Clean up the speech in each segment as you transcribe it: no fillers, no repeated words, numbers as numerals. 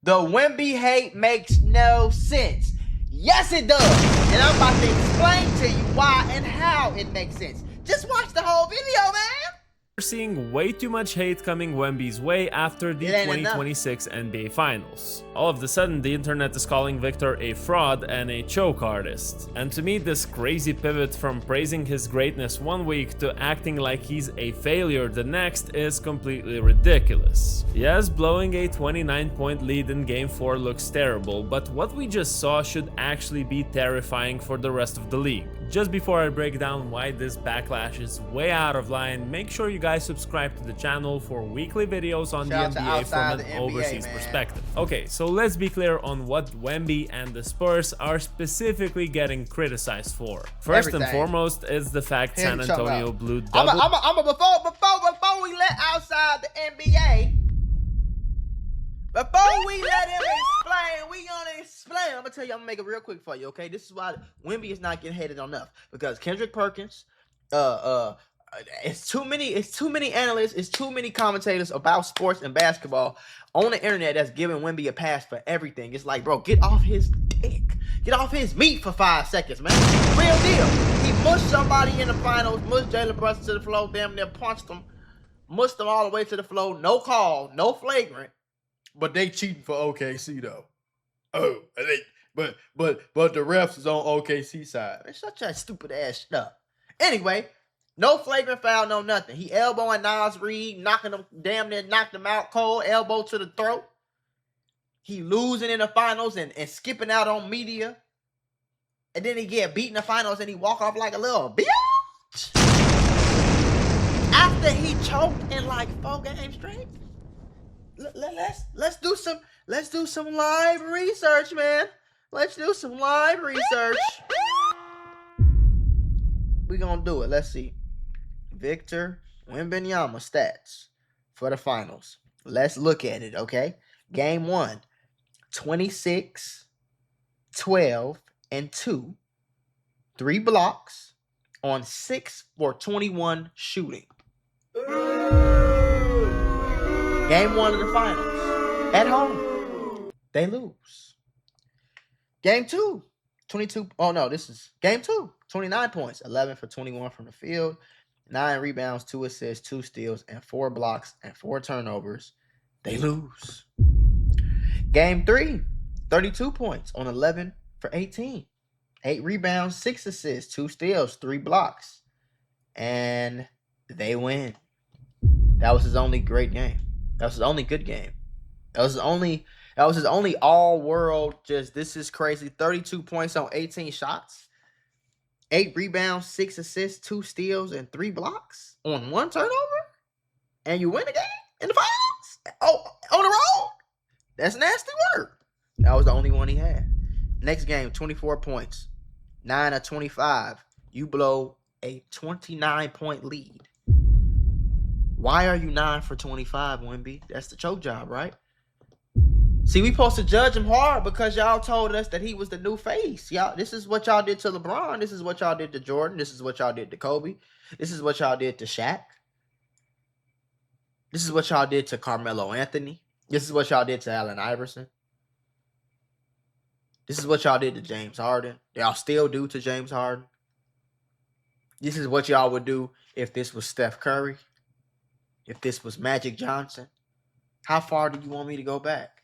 The Wemby hate makes no sense. Yes, it does. And I'm about to explain to you why and how it makes sense. Just watch the whole video, man. We're seeing way too much hate coming Wemby's way after the It ain't 2026 NBA Finals. All of a sudden, the internet is calling Victor a fraud and a choke artist. And to me, this crazy pivot from praising his greatness one week to acting like he's a failure the next is completely ridiculous. Yes, blowing a 29-point lead in Game 4 looks terrible, but what we just saw should actually be terrifying for the rest of the league. Just before I break down why this backlash is way out of line, make sure you guys subscribe to the channel for weekly videos on Shout out the to NBA outside from the an NBA, overseas man. perspective. Okay, so let's be clear on what Wemby and the Spurs are specifically getting criticized for. First and Everything. foremost is the fact Here, San check out. Antonio blew double. Before we let outside the NBA, before we let him explain, we gonna explain. I'm gonna tell you, I'm gonna make it real quick for you, okay? This is why Wemby is not getting hated enough, because Kendrick Perkins, it's too many analysts, it's too many commentators about sports and basketball on the internet that's giving Wemby a pass for everything. It's like, bro, get off his dick. Get off his meat for 5 seconds, man. Real deal. He mushed somebody in the finals, mushed Jalen Brunson to the floor, damn near punched him, mushed him all the way to the floor. No call, no flagrant. But they cheating for OKC though. Oh, but the refs is on OKC side. Man, shut your stupid ass shit up. Anyway, no flagrant foul, no nothing. He elbowing Nas Reed, knocking him, damn near knocked him out cold, elbow to the throat. He losing in the finals and skipping out on media. And then he get beat in the finals and he walk off like a little bitch. After he choked in like 4 games straight. Let's do some live research, man. Let's do some live research. We gonna do it. Let's see. Victor Wembanyama stats for the finals. Let's look at it, okay? Game 1, 26, 12, and 2. 3 blocks on 6 for 21 shooting. Game 1 of the finals. At home. They lose. Game 2. 22. Oh, no. This is game 2. 29 points. 11 for 21 from the field. 9 rebounds, 2 assists, 2 steals, and 4 blocks and 4 turnovers. They lose. Game 3. 32 points on 11 for 18. 8 rebounds, 6 assists, 2 steals, 3 blocks. And they win. That was his only great game. That was his only good game. That was his only all-world, just this is crazy. 32 points on 18 shots. 8 rebounds, 6 assists, 2 steals, and 3 blocks on 1 turnover. And you win the game in the finals? Oh, on the road? That's nasty work. That was the only one he had. Next game, 24 points. 9 of 25. You blow a 29-point lead. Why are you 9 for 25, Wemby? That's the choke job, right? See, we supposed to judge him hard because y'all told us that he was the new face. Y'all, this is what y'all did to LeBron. This is what y'all did to Jordan. This is what y'all did to Kobe. This is what y'all did to Shaq. This is what y'all did to Carmelo Anthony. This is what y'all did to Allen Iverson. This is what y'all did to James Harden. Y'all still do to James Harden. This is what y'all would do if this was Steph Curry. If this was Magic Johnson. How far do you want me to go back?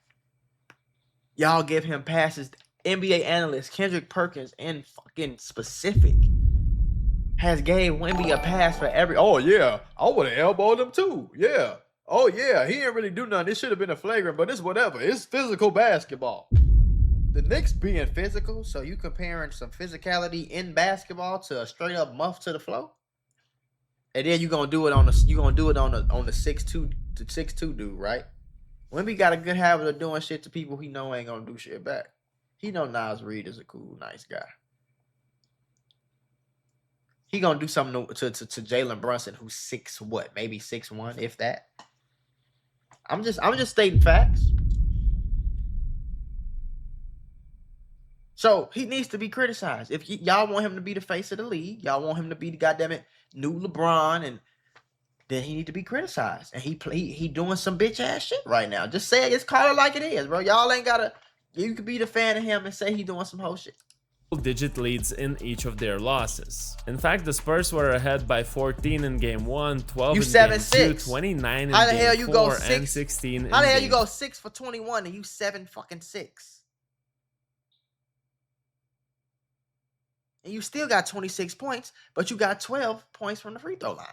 Y'all give him passes. NBA analyst Kendrick Perkins, in fucking specific, has gave Wemby a pass for every. Oh yeah, I would have elbowed him too. Yeah. Oh yeah, he didn't really do nothing. It should have been a flagrant, but it's whatever. It's physical basketball. The Knicks being physical, so you comparing some physicality in basketball to a straight up muff to the floor, and then you gonna do it on the 6'2" to 6'2" dude, right? Wemby got a good habit of doing shit to people he know ain't gonna do shit back. He know Nas Reed is a cool, nice guy. He gonna do something to Jalen Brunson, who's 6'1", if that. I'm just stating facts. So he needs to be criticized. If y'all want him to be the face of the league, y'all want him to be the goddamn it new LeBron, and then he need to be criticized. And he doing some bitch ass shit right now. Just say it. Just call it like it is, bro. Y'all ain't gotta. You could be the fan of him and say he doing some whole shit. Digit leads in each of their losses. In fact, the Spurs were ahead by 14 in game 1, 12 You in 7-6. game 2, 29 in How the hell game you 4, go and 6? 16 How the in hell game you go 6 for 21 and you 7-6? And you still got 26 points, but you got 12 points from the free throw line.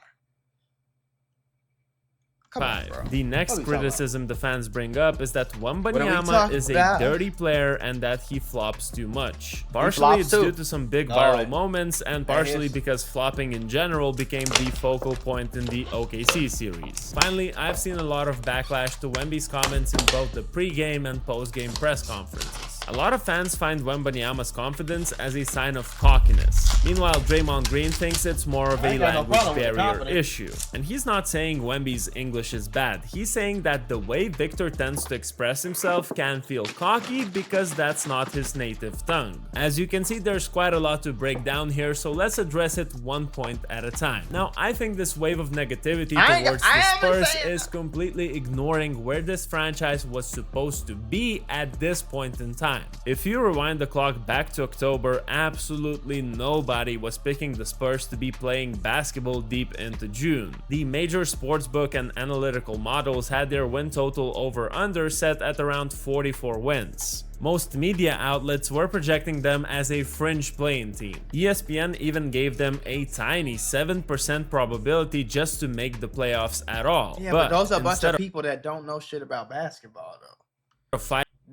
Come 5. on, bro. The next What criticism the fans bring up is that What are we Wembanyama talking is a about? dirty player and that he flops too much. Partially it's due to some big viral moments, and partially because flopping in general became the focal point in the OKC series. Finally, I've seen a lot of backlash to Wemby's comments in both the pre-game and post-game press conferences. A lot of fans find Wembanyama's confidence as a sign of cockiness. Meanwhile, Draymond Green thinks it's more of a language barrier issue. And he's not saying Wemby's English is bad. He's saying that the way Victor tends to express himself can feel cocky because that's not his native tongue. As you can see, there's quite a lot to break down here, so let's address it one point at a time. Now, I think this wave of negativity towards the Spurs is completely ignoring where this franchise was supposed to be at this point in time. If you rewind the clock back to October, absolutely nobody was picking the Spurs to be playing basketball deep into June. The major sportsbook and analytical models had their win total over-under set at around 44 wins. Most media outlets were projecting them as a fringe playing team. ESPN even gave them a tiny 7% probability just to make the playoffs at all. Yeah, but those are a bunch of people that don't know shit about basketball, though.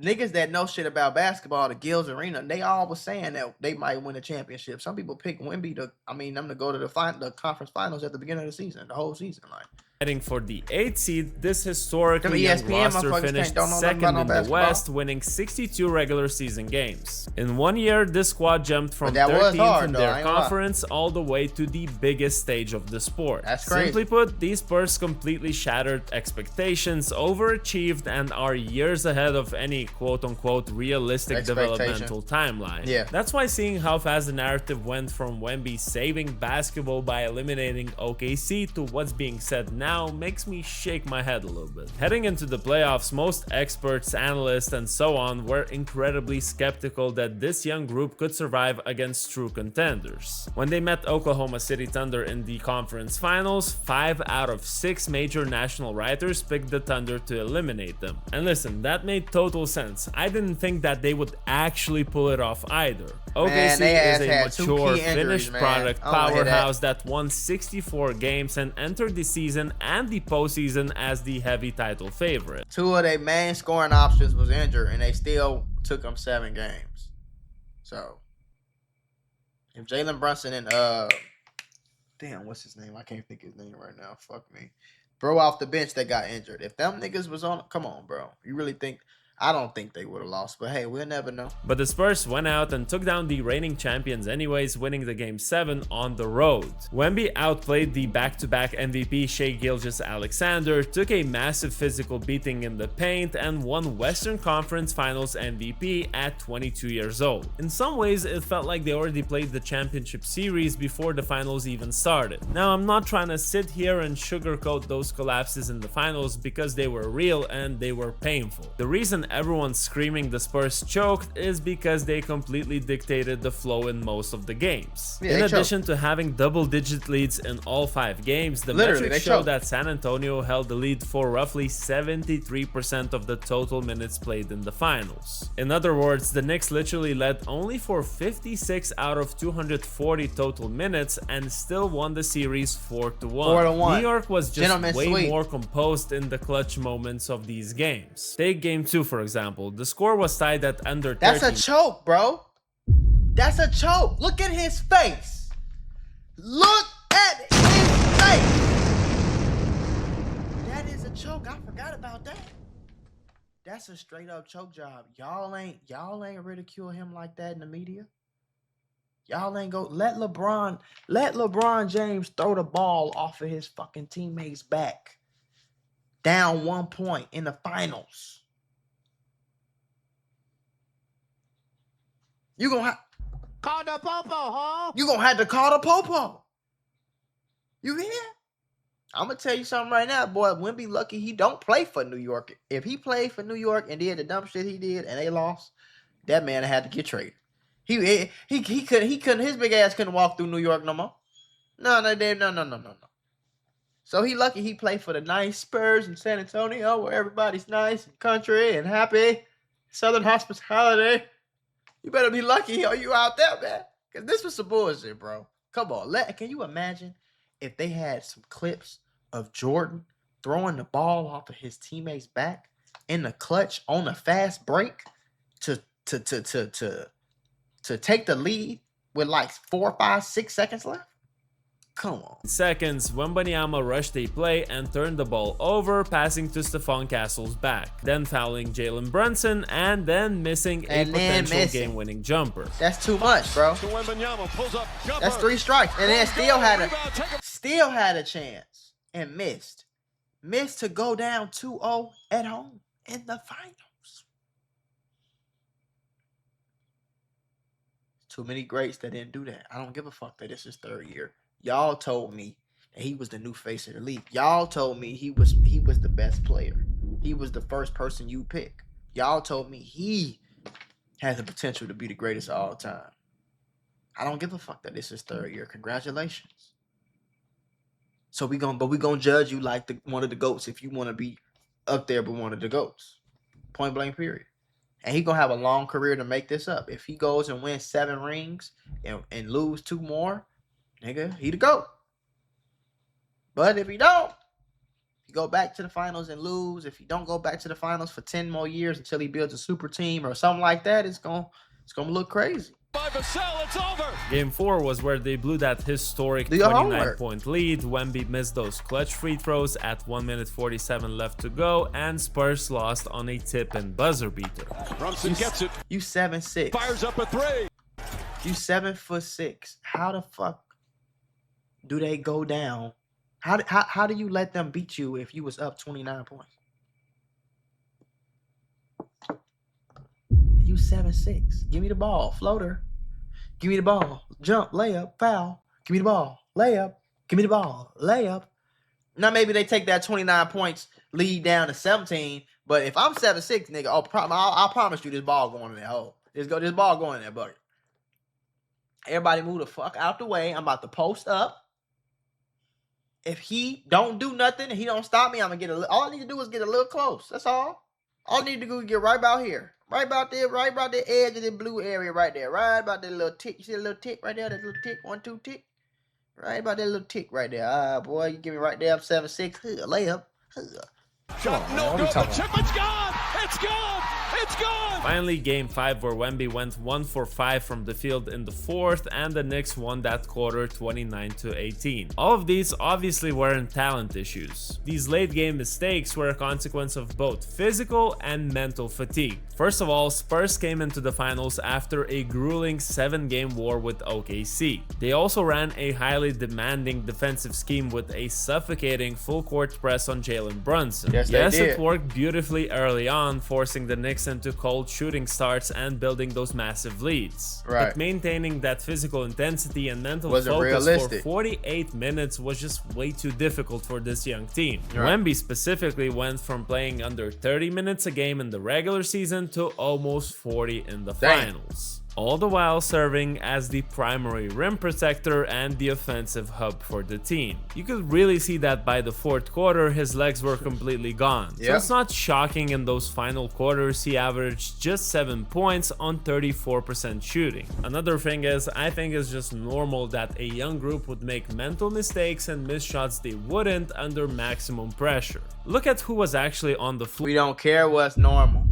Niggas that know shit about basketball, the Gills Arena, they all was saying that they might win a championship. Some people pick Wemby them to go to the conference finals at the beginning of the season, the whole season, like. Fighting for the 8th seed, this historically young ESPN roster finished second in the West, winning 62 regular season games. In 1 year, this squad jumped from 13th in their conference all the way to the biggest stage of the sport. That's crazy. Simply put, these Spurs completely shattered expectations, overachieved, and are years ahead of any quote-unquote realistic developmental timeline. Yeah. That's why seeing how fast the narrative went from Wemby saving basketball by eliminating OKC to what's being said now makes me shake my head a little bit. Heading into the playoffs, most experts, analysts, and so on were incredibly skeptical that this young group could survive against true contenders. When they met Oklahoma City Thunder in the conference finals, 5 out of 6 major national writers picked the Thunder to eliminate them. And listen, that made total sense. I didn't think that they would actually pull it off either. OKC is a mature, finished product powerhouse that won 64 games and entered the season and the postseason as the heavy title favorite. 2 of their main scoring options was injured, and they still took them 7 games. So, if Jalen Brunson and damn, what's his name? I can't think his name right now. Fuck me. Bro off the bench that got injured. If them niggas was on, come on, bro. You really think? I don't think they would have lost, but hey, we'll never know. But the Spurs went out and took down the reigning champions anyways, winning the Game 7 on the road. Wemby outplayed the back-to-back MVP Shai Gilgeous-Alexander, took a massive physical beating in the paint, and won Western Conference Finals MVP at 22 years old. In some ways, it felt like they already played the championship series before the finals even started. Now, I'm not trying to sit here and sugarcoat those collapses in the finals because they were real and they were painful. The reason everyone's screaming the Spurs choked is because they completely dictated the flow in most of the games. In addition to having double-digit leads in all 5 games, the metrics show that San Antonio held the lead for roughly 73% of the total minutes played in the finals. In other words, the Knicks literally led only for 56 out of 240 total minutes and still won the series 4-1. New York was just way more composed in the clutch moments of these games. Take Game 2 for example. The score was tied at under 13. That's a choke, bro. That's a choke. Look at his face. Look at his face. That is a choke. I forgot about that. That's a straight up choke job. Y'all ain't ridicule him like that in the media. Y'all ain't go let LeBron James throw the ball off of his fucking teammate's back. Down 1 point in the finals. You gonna have call the popo, huh? You gonna have to call the popo. You hear? I'm gonna tell you something right now, boy. Wemby lucky he don't play for New York. If he played for New York and did the dumb shit he did and they lost, that man had to get traded. He couldn't his big ass couldn't walk through New York no more. No. So he lucky he played for the nice Spurs in San Antonio where everybody's nice and country and happy. Southern hospitality. You better be lucky or you out there, man. Because this was some bullshit, bro. Come on. Can you imagine if they had some clips of Jordan throwing the ball off of his teammate's back in the clutch on a fast break to take the lead with like 4, 5, 6 seconds left? Come on. Seconds, Wembanyama rushed a play and turned the ball over, passing to Stephon Castle's back, then fouling Jalen Brunson, and then missing a potential game-winning jumper. That's too much, bro. That's 3 strikes, and then still had a chance and missed. Missed to go down 2-0 at home in the finals. Too many greats that didn't do that. I don't give a fuck that it's his 3rd year. Y'all told me that he was the new face of the league. Y'all told me he was the best player. He was the first person you pick. Y'all told me he has the potential to be the greatest of all time. I don't give a fuck that it's his 3rd year. Congratulations. So we gonna judge you like one of the GOATs if you want to be up there with one of the GOATs. Point blank period. And he gonna have a long career to make this up. If he goes and wins 7 rings and lose 2 more, nigga, he the GOAT. But if he don't, he go back to the finals and lose. If he don't go back to the finals for 10 more years until he builds a super team or something like that, it's gonna look crazy. It's over. Game 4 was where they blew that historic 29-point lead. Wemby missed those clutch free throws at 1 minute 47 left to go, and Spurs lost on a tip-in buzzer beater. Brunson gets it. You 7'6". Fires up a 3. You 7'6". How the fuck do they go down? How do you let them beat you if you was up 29 points? You 7'6". Give me the ball. Floater. Give me the ball. Jump. Layup. Foul. Give me the ball. Layup. Give me the ball. Layup. Now maybe they take that 29 points lead down to 17. But if I'm 7'6", nigga, I'll promise you this ball going in that hole. This ball going in that bucket. Everybody move the fuck out the way. I'm about to post up. If he don't do nothing and he don't stop me, I'm gonna get all I need to do is get a little close. That's all. All I need to do is get right about here. Right about there, right about the edge of the blue area right there. Right about that little tick. You see the little tick right there? That little tick. 1, 2 tick. Right about that little tick right there. Boy, you give me right there. I'm 7'6". Layup. Shot no good. The chip, it's gone. It's gone. It's gone. Finally, Game 5, where Wemby went 1 for 5 from the field in the 4th, and the Knicks won that quarter 29-18. All of these obviously weren't talent issues. These late game mistakes were a consequence of both physical and mental fatigue. First of all, Spurs came into the finals after a grueling 7-game war with OKC. They also ran a highly demanding defensive scheme with a suffocating full-court press on Jalen Brunson. Yes, it worked beautifully early on, forcing the Knicks into cold shooting starts and building those massive leads. Right. But maintaining that physical intensity and mental focus for 48 minutes was just way too difficult for this young team. Right. Wemby specifically went from playing under 30 minutes a game in the regular season to almost 40 in the finals. All the while serving as the primary rim protector and the offensive hub for the team. You could really see that by the 4th quarter, his legs were completely gone. So it's not shocking in those final quarters he averaged just 7 points on 34% shooting. Another thing is, I think it's just normal that a young group would make mental mistakes and miss shots they wouldn't under maximum pressure. Look at who was actually on the floor. We don't care what's normal.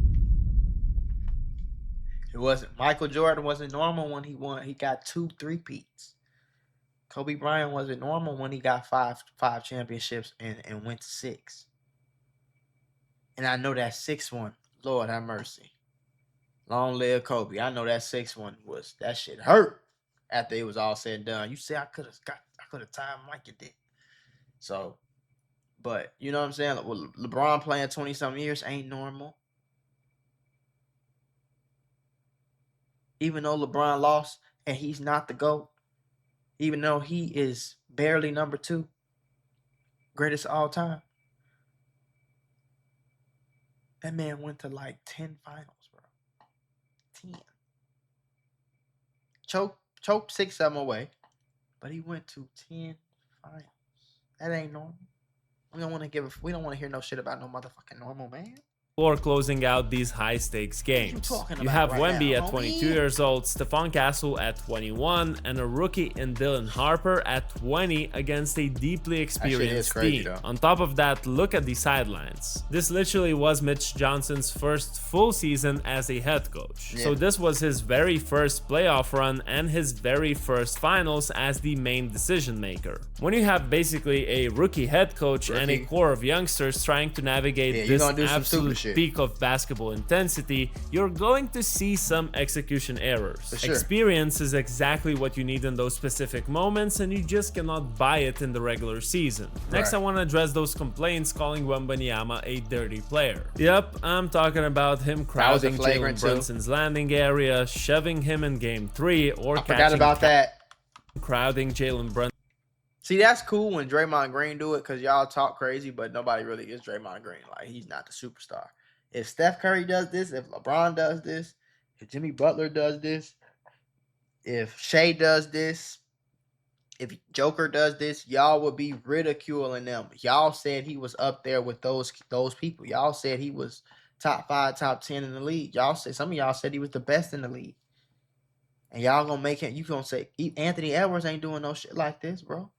It wasn't. Michael Jordan wasn't normal when he won. He got 2 3-peats. Kobe Bryant wasn't normal when he got five championships and went to 6. And I know that 6th one, Lord have mercy. Long live Kobe. I know that 6th one that shit hurt after it was all said and done. You say I could have timed like it did. So, but you know what I'm saying? LeBron playing 20-something years ain't normal. Even though LeBron lost and he's not the GOAT, even though he is barely number 2, Greatest of all time. That man went to like 10 finals, bro. 10. Choked 6 of them away, but he went to 10 finals. That ain't normal. We don't want to hear no shit about no motherfucking normal, man. Or closing out these high-stakes games. You have Wemby at 22 years old, Stephon Castle at 21, and a rookie in Dylan Harper at 20 against a deeply experienced team. On top of that, look at the sidelines. This literally was Mitch Johnson's first full season as a head coach. So this was his very first playoff run and his very first finals as the main decision maker. When you have basically a rookie head coach and a core of youngsters trying to navigate this absolute peak of basketball intensity, you're going to see some execution errors. Experience is exactly what you need in those specific moments, and you just cannot buy it in the regular season. Next, I want to address those complaints calling Wembanyama a dirty player. Yep, I'm talking about him crowding Jalen Brunson's landing area, shoving him in game 3, or crowding Jalen Brunson. See, that's cool when Draymond Green do it because y'all talk crazy, but nobody really is Draymond Green. Like, he's not the superstar. If Steph Curry does this, if LeBron does this, if Jimmy Butler does this, if Shea does this, if Joker does this, y'all would be ridiculing them. Y'all said he was up there with those people. Y'all said he was top 5, top 10 in the league. Some of y'all said he was the best in the league. And y'all gonna make it, you gonna say Anthony Edwards ain't doing no shit like this, bro.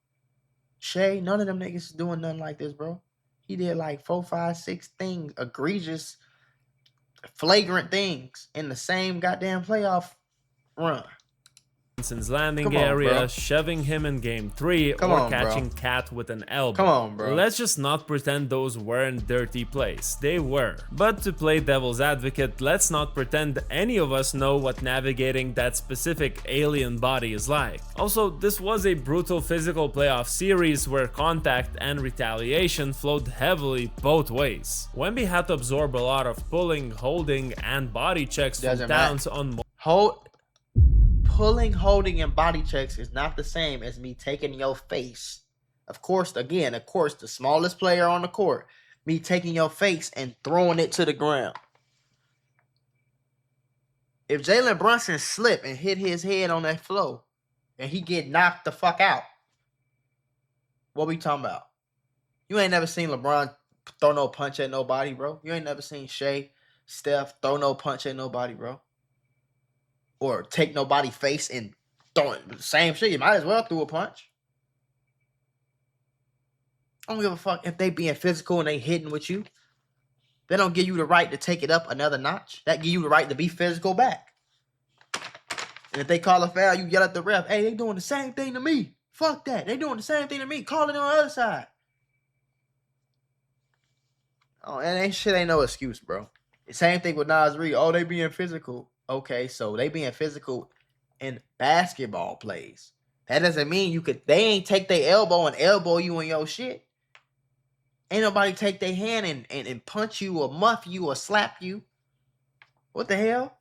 Shea, none of them niggas is doing nothing like this, bro. He did like 4, 5, 6 things, egregious, flagrant things in the same goddamn playoff run. Landing area, shoving him in game 3, or catching Cat with an elbow. Come on, bro. Let's just not pretend those weren't dirty plays. They were. But to play devil's advocate, let's not pretend any of us know what navigating that specific alien body is like. Also, this was a brutal physical playoff series where contact and retaliation flowed heavily both ways. Wemby had to absorb a lot of pulling, holding, and body checks from Towns on Pulling, holding, and body checks is not the same as me taking your face. Of course, the smallest player on the court, me taking your face and throwing it to the ground. If Jalen Brunson slip and hit his head on that floor and he get knocked the fuck out, what we talking about? You ain't never seen LeBron throw no punch at nobody, bro. You ain't never seen Shea, Steph throw no punch at nobody, bro. Or take nobody's face and throw it. Same shit. You might as well throw a punch. I don't give a fuck if they being physical and they hitting with you. They don't give you the right to take it up another notch. That give you the right to be physical back. And if they call a foul, you yell at the ref, hey, they doing the same thing to me. Fuck that. They doing the same thing to me. Call it on the other side. Oh, and that shit ain't no excuse, bro. The same thing with Nas Reed. Oh, they being physical. Okay, so they being physical in basketball plays. That doesn't mean they ain't take their elbow and elbow you in your shit. Ain't nobody take their hand and punch you or muff you or slap you. What the hell?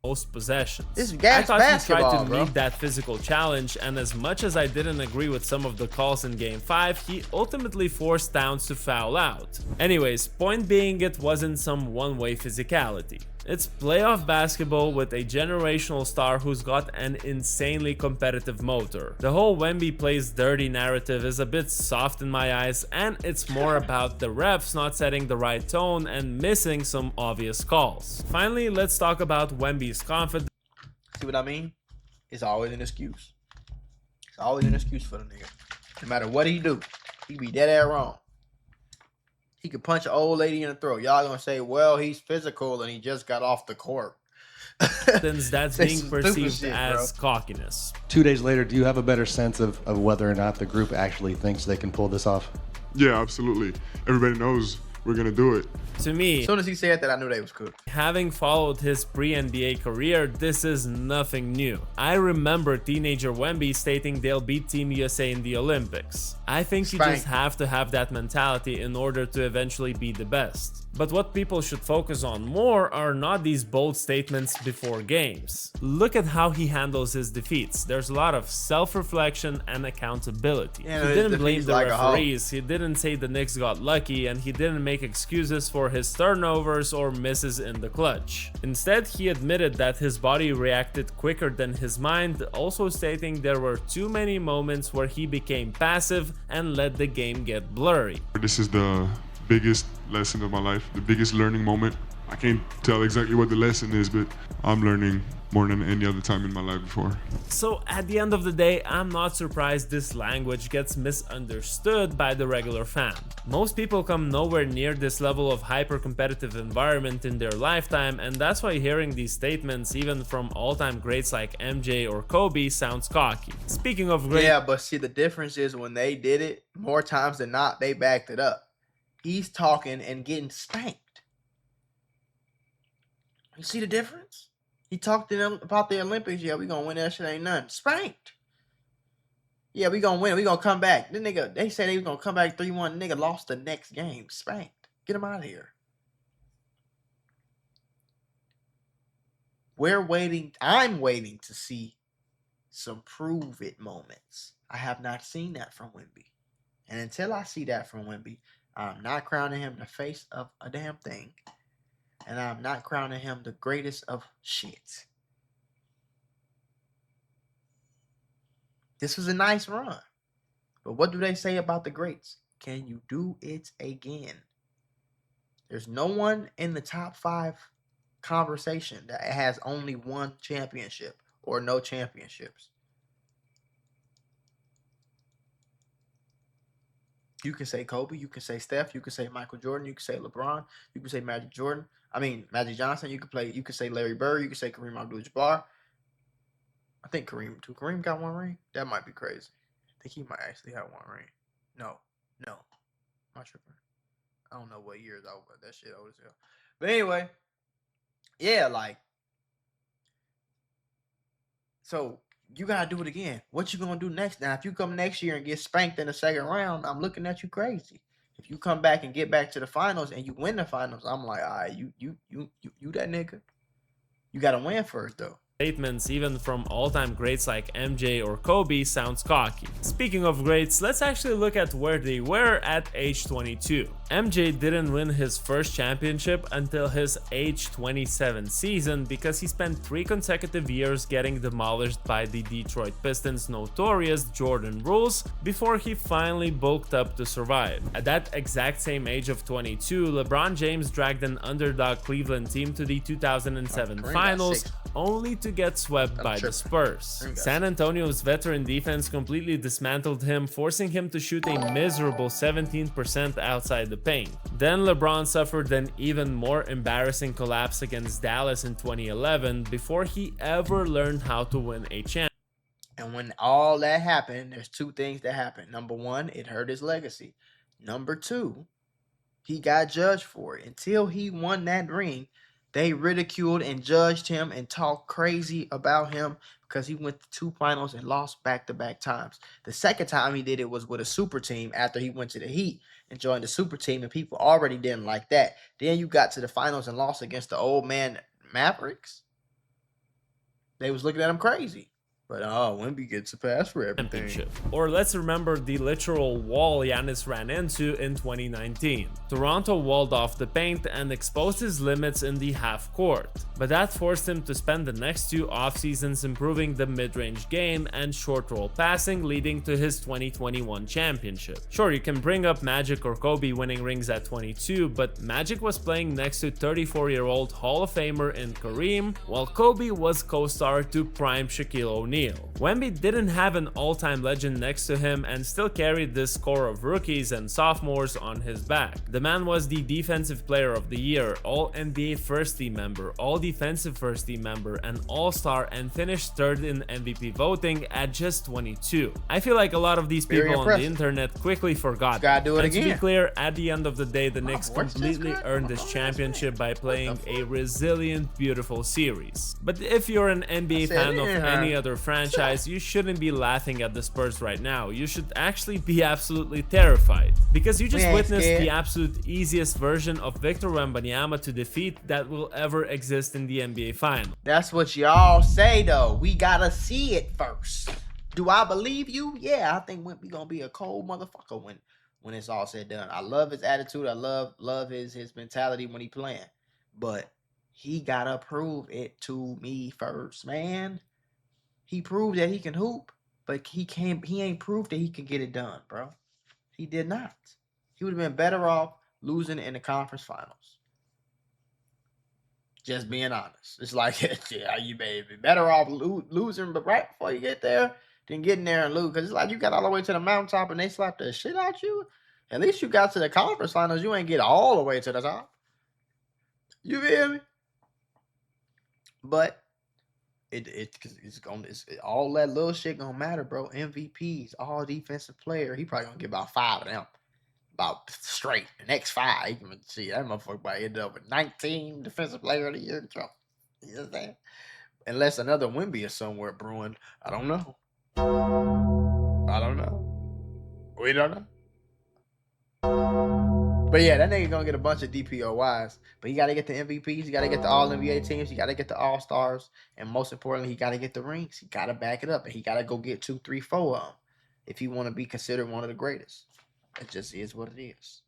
Most possessions. This is gas I thought he tried to bro. meet that physical challenge, and as much as I didn't agree with some of the calls in game 5, he ultimately forced Towns to foul out. Anyways, point being, it wasn't some one-way physicality. It's playoff basketball with a generational star who's got an insanely competitive motor. The whole Wemby plays dirty narrative is a bit soft in my eyes, and it's more about the refs not setting the right tone and missing some obvious calls. Finally, let's talk about Wemby's confidence. See what I mean? It's always an excuse. It's always an excuse for the nigga. No matter what he do, he be dead ass wrong. He could punch an old lady in the throat. Y'all gonna say, well, he's physical and he just got off the court. That's being perceived as cockiness. 2 days later, do you have a better sense of whether or not the group actually thinks they can pull this off? Yeah, absolutely. Everybody knows we're gonna do it. To me, As soon as he said that, I knew they was cooked. having followed his pre-NBA career, this is nothing new. I remember teenager Wemby stating they'll beat Team USA in the Olympics. I think you just have to have that mentality in order to eventually be the best. But what people should focus on more are not these bold statements before games. Look at how he handles his defeats. There's a lot of self-reflection and accountability. Yeah, He didn't blame defeats the like a hoe. referees, he didn't say the Knicks got lucky, and he didn't make excuses for his turnovers or misses in the clutch. Instead, he admitted that his body reacted quicker than his mind, also stating there were too many moments where he became passive and let the game get blurry. This is the biggest lesson of my life, the biggest learning moment. I can't tell exactly what the lesson is, but I'm learning more than any other time in my life before. So at the end of the day, I'm not surprised this language gets misunderstood by the regular fan. Most people come nowhere near this level of hyper-competitive environment in their lifetime, and that's why hearing these statements, even from all-time greats like MJ or Kobe, sounds cocky. Speaking of great, Yeah, but see, the difference is when they did it, more times than not, they backed it up. He's talking and getting spanked. You see the difference? He talked to them about the Olympics. Yeah, we gonna win that shit. Ain't nothing. Spanked. Yeah, we gonna win. We gonna come back. The nigga, they said they was gonna come back 3-1. Nigga lost the next game. Spanked. Get him out of here. We're waiting. I'm waiting to see some prove it moments. I have not seen that from Wemby. And until I see that from Wemby, I'm not crowning him the face of a damn thing. And I'm not crowning him the greatest of shit. This was a nice run. But what do they say about the greats? Can you do it again? There's no one in the top 5 conversation that has only one championship or no championships. You can say Kobe, you can say Steph, you can say Michael Jordan, you can say LeBron, you can say Magic Johnson, you can say Larry Bird, you can say Kareem Abdul-Jabbar. I think Kareem got one ring? That might be crazy. I think he might actually have one ring. No. I'm not tripping. I don't know what year it's over, but that shit old as hell. But anyway, yeah, like, so you gotta do it again. What you gonna do next? Now, if you come next year and get spanked in the second round, I'm looking at you crazy. If you come back and get back to the finals and you win the finals, I'm like, all right, you that nigga. You gotta win first though. statements, even from all-time greats like MJ or Kobe, sounds cocky. Speaking of greats, let's actually look at where they were at age 22. MJ didn't win his first championship until his age 27 season because he spent 3 consecutive years getting demolished by the Detroit Pistons' notorious Jordan rules before he finally bulked up to survive. At that exact same age of 22, LeBron James dragged an underdog Cleveland team to the 2007 finals, only to get swept by the Spurs. San Antonio's veteran defense completely dismantled him, forcing him to shoot a miserable 17% outside the paint. Then LeBron suffered an even more embarrassing collapse against Dallas in 2011 before he ever learned how to win a championship. And when all that happened, there's 2 things that happened. Number 1, it hurt his legacy. Number 2, he got judged for it. Until he won that ring, they ridiculed and judged him and talked crazy about him because he went to 2 finals and lost back-to-back times. The second time he did it was with a super team after he went to the Heat and joined the super team, and people already didn't like that. Then you got to the finals and lost against the old man Mavericks. They was looking at him crazy. But Wemby gets a pass for everything. Or let's remember the literal wall Giannis ran into in 2019. Toronto walled off the paint and exposed his limits in the half court, but that forced him to spend the next 2 off seasons improving the mid-range game and short roll passing, leading to his 2021 championship. Sure, you can bring up Magic or Kobe winning rings at 22, but Magic was playing next to 34-year-old Hall of Famer in Kareem, while Kobe was co-star to prime Shaquille O'Neal. O'Neal. Wemby didn't have an all-time legend next to him and still carried this core of rookies and sophomores on his back. The man was the Defensive Player of the Year, All-NBA First Team member, All-Defensive First Team member, and All-Star, and finished third in MVP voting at just 22. I feel like a lot of these people on the internet quickly forgot. Gotta do it again. To be clear, at the end of the day, the Knicks completely earned this championship by playing a resilient, beautiful series. But if you're an NBA fan of any other franchise, you shouldn't be laughing at the Spurs right now. You should actually be absolutely terrified, because you just witnessed the absolute easiest version of Victor Wembanyama to defeat that will ever exist in the NBA Finals. That's what y'all say, though. We gotta see it first. Do I believe you? Yeah, I think Wemby gonna be a cold motherfucker when it's all said and done. I love his attitude. I love his mentality when he playing. But he gotta prove it to me first, man. He proved that he can hoop, but he ain't proved that he can get it done, bro. He did not. He would have been better off losing in the conference finals. Just being honest. It's like, yeah, you may be better off losing, but right before you get there, than getting there and lose. Because it's like you got all the way to the mountaintop and they slapped the shit out you. At least you got to the conference finals. You ain't get all the way to the top. You feel me? But it's all that little shit gonna matter, bro. MVPs, all defensive player. He probably gonna get about 5 of them. About straight. The next 5. You can see that motherfucker probably ended up with 19 defensive player of the year. You know what I'm saying? Unless another Wemby is somewhere brewing. I don't know. We don't know. But yeah, that nigga gonna get a bunch of DPOYs. But he gotta get the MVPs, he gotta get the all NBA teams, he gotta get the all-stars, and most importantly, he gotta get the rings. He gotta back it up, and he gotta go get 2, 3, 4 of them if he wanna be considered one of the greatest. It just is what it is.